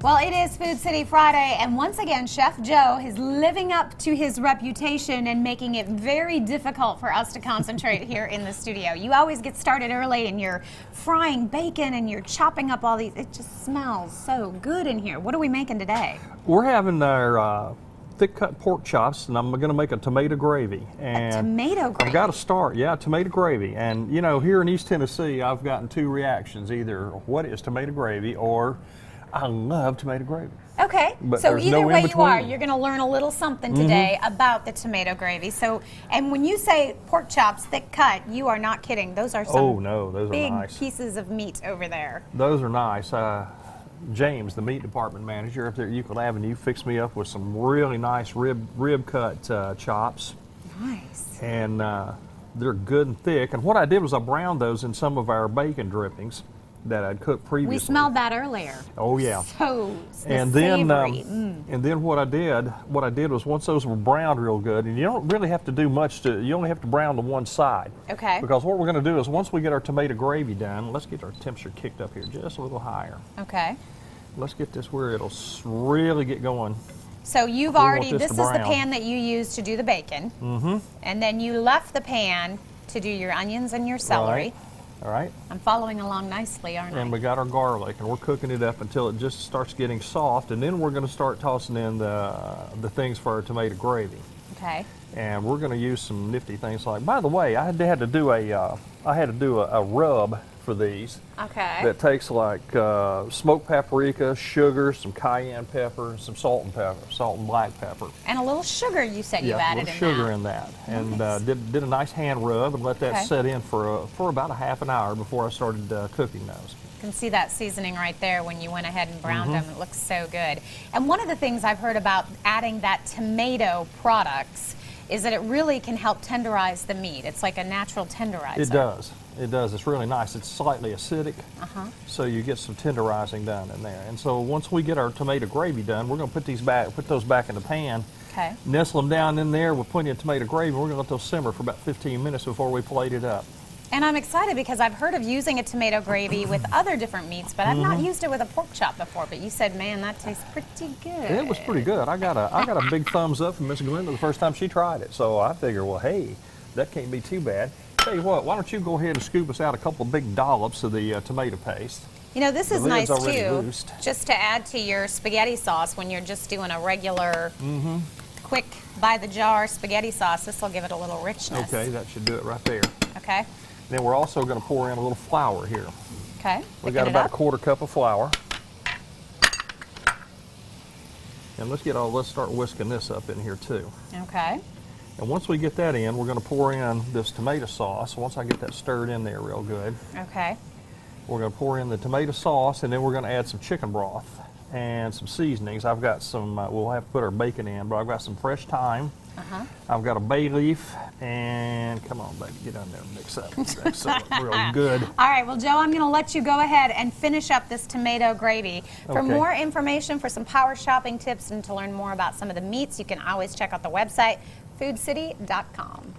Well, it is Food City Friday, and once again, Chef Joe is living up to his reputation and making it very difficult for us to concentrate here in the studio. You always get started early and you're frying bacon and you're chopping up all these. It just smells so good in here. What are we making today? We're having our thick cut pork chops, and I'm going to make a tomato gravy. And a tomato gravy? I've got to start, yeah, tomato gravy. And you know, here in East Tennessee, I've gotten two reactions: either what is tomato gravy or I love tomato gravy. Okay, But so there's either no way in you are, between. you're going to learn a little something today about the tomato gravy. So, and when you say pork chops, thick cut, you are not kidding. Those are some Oh no, those are big nice. pieces of meat over there. Those are nice. James, the meat department manager up there at Euclid Avenue, fixed me up with some really nice rib cut chops. Nice. And they're good and thick. And what I did was I browned those in some of our bacon drippings that I'd cooked previously. We smelled that earlier. Oh yeah. So And then what I did was once those were browned real good, and you don't really have to do much you only have to brown the one side. Okay. Because what we're going to do is once we get our tomato gravy done, let's get our temperature kicked up here just a little higher. Okay. Let's get this where it'll really get going. So you've We want already, this this to is the brown. pan that you used to do the bacon. Mm-hmm. And then you left the pan to do your onions and your celery. All right. I'm following along nicely, aren't I? And we got our garlic, and we're cooking it up until it just starts getting soft, and then we're going to start tossing in the things for our tomato gravy. Okay. And we're going to use some nifty things like. By the way, I had to do a rub for these. Okay. That takes like smoked paprika, sugar, some cayenne pepper, and some salt and black pepper. And a little sugar you said you Yeah, a added little in sugar that. in that, and Nice. did a nice hand rub and let that Okay. set in for about a half an hour before I started cooking those. You can see that seasoning right there when you went ahead and browned Mm-hmm. them. It looks so good. And one of the things I've heard about adding that tomato products is that it really can help tenderize the meat. It's like a natural tenderizer. It does. It does. It's really nice. It's slightly acidic, so you get some tenderizing done in there. And so once we get our tomato gravy done, we're going to put those back in the pan. Okay. Nestle them down in there with plenty of tomato gravy. We're going to let those simmer for about 15 minutes before we plate it up. And I'm excited because I've heard of using a tomato gravy with other different meats, but I've not used it with a pork chop before. But you said, man, that tastes pretty good. It was pretty good. I got a big thumbs up from Miss Glenda the first time she tried it. So I figure, well, hey, that can't be too bad. Tell you what, why don't you go ahead and scoop us out a couple of big dollops of the tomato paste. You know, this is The nice lid's already too, loosed. just to add to your spaghetti sauce when you're just doing a regular, quick by the jar spaghetti sauce. This will give it a little richness. Okay, that should do it right there. Okay. Then we're also going to pour in a little flour here. Okay. We Picking got it about up. a quarter cup of flour. And let's start whisking this up in here too. Okay. And once we get that in, we're going to pour in this tomato sauce. Once I get that stirred in there real good, Okay. we're going to pour in the tomato sauce, and then we're going to add some chicken broth and some seasonings. I've got some, we'll have to put our bacon in, but I've got some fresh thyme. I've got a bay leaf, and come on, baby, get on there and mix up real good. All right, well, Joe, I'm going to let you go ahead and finish up this tomato gravy. For Okay. more information, for some power shopping tips, and to learn more about some of the meats, you can always check out the website, foodcity.com.